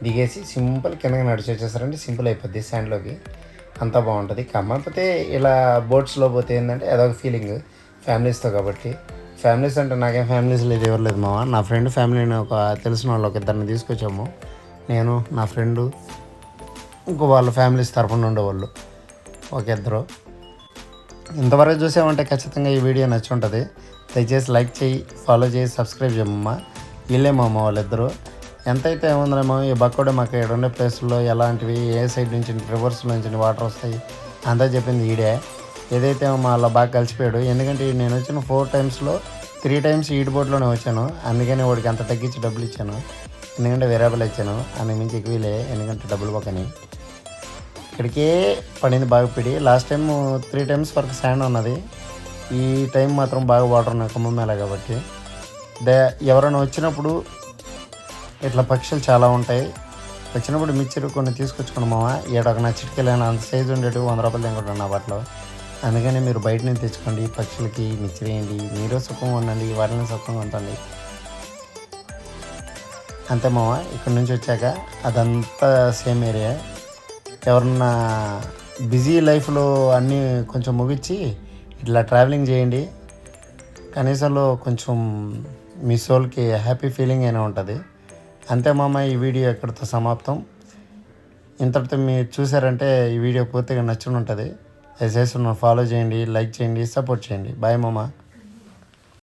దిగేసి సింపుల్ కిందకి నడిచి వచ్చేసారంటే సింపుల్ అయిపోద్ది శాండ్లోకి. అంతా బాగుంటుంది. కాకపోతే ఇలా బోట్స్లో పోతే ఏంటంటే అదొక ఫీలింగ్ ఫ్యామిలీస్తో కాబట్టి. ఫ్యామిలీస్ అంటే నాకేం ఫ్యామిలీస్ లేదు, ఎవరు లేదు మామ. నా ఫ్రెండ్ ఫ్యామిలీని ఒక తెలిసిన వాళ్ళు ఒక ఇద్దరిని తీసుకొచ్చాము. నేను, నా ఫ్రెండు, ఇంకో వాళ్ళ ఫ్యామిలీస్ తరఫున ఉండేవాళ్ళు ఒక ఇద్దరు. ఇంతవరకు చూసామంటే ఖచ్చితంగా ఈ వీడియో నచ్చి ఉంటుంది. దయచేసి లైక్ చేయి, ఫాలో చేయి, సబ్స్క్రైబ్ చేయమ్మా. వీళ్ళే మా అమ్మ వాళ్ళిద్దరు. ఎంతైతే ఏముందరేమో ఈ బక్కోడే మాకు ఇక్కడ ఉండే ప్లేసుల్లో ఎలాంటివి ఏ సైడ్ నుంచి రివర్స్ నుంచి వాటర్ వస్తాయి అంతా చెప్పింది ఈడే. ఏదైతే మా అలా బాగా కలిసిపోయాడు. ఎందుకంటే నేను వచ్చిన 4 టైమ్స్లో 3 టైమ్స్ ఈడ్ బోట్లోనే వచ్చాను. అందుకని వాడికి అంత తగ్గించి డబ్బులు ఇచ్చాను. ఎందుకంటే వేరేబుల్ ఇచ్చాను. అందుకు మించి ఎక్కువలే, ఎందుకంటే డబ్బులు పక్కని ఇక్కడికే పడింది బాగా పిడి. లాస్ట్ టైం 3 టైమ్స్ వరకు శాండ్ ఉన్నది. ఈ టైం మాత్రం బాగా వాటర్ ఉన్నాయి కుంభమేళ కాబట్టి. ఎవరైనా వచ్చినప్పుడు ఇట్లా పక్షులు చాలా ఉంటాయి. వచ్చినప్పుడు మిక్చర్ కొన్ని తీసుకొచ్చుకోండి మామ. ఏడొక నా చిటికెళ్ళైనా అంత సైజు ఉండేవి 100 రూపాయలు తింటుంటాను నా బట్టలో. అందుకని మీరు బయట నుంచి తెచ్చుకోండి. పక్షులకి మిక్చర్ వేయండి, మీరు సుఖంగా ఉండండి, వాటిని సుఖంగా ఉండండి. అంతే మామ. ఇక్కడ నుంచి వచ్చాక అదంతా సేమ్ ఏరియా. ఎవరన్నా బిజీ లైఫ్లో అన్నీ కొంచెం ముగించి ఇట్లా ట్రావెలింగ్ చేయండి. కనీసంలో కొంచెం మీ సోల్కి హ్యాపీ ఫీలింగ్ అయినా ఉంటుంది. అంతే మామ. ఈ వీడియో ఎక్కడితో సమాప్తం. ఇంతటితో మీరు చూసారంటే ఈ వీడియో పూర్తిగా నచ్చి ఉంటుంది. దయచేసి ఫాలో చేయండి, లైక్ చేయండి, సపోర్ట్ చేయండి. బాయ్ మామ.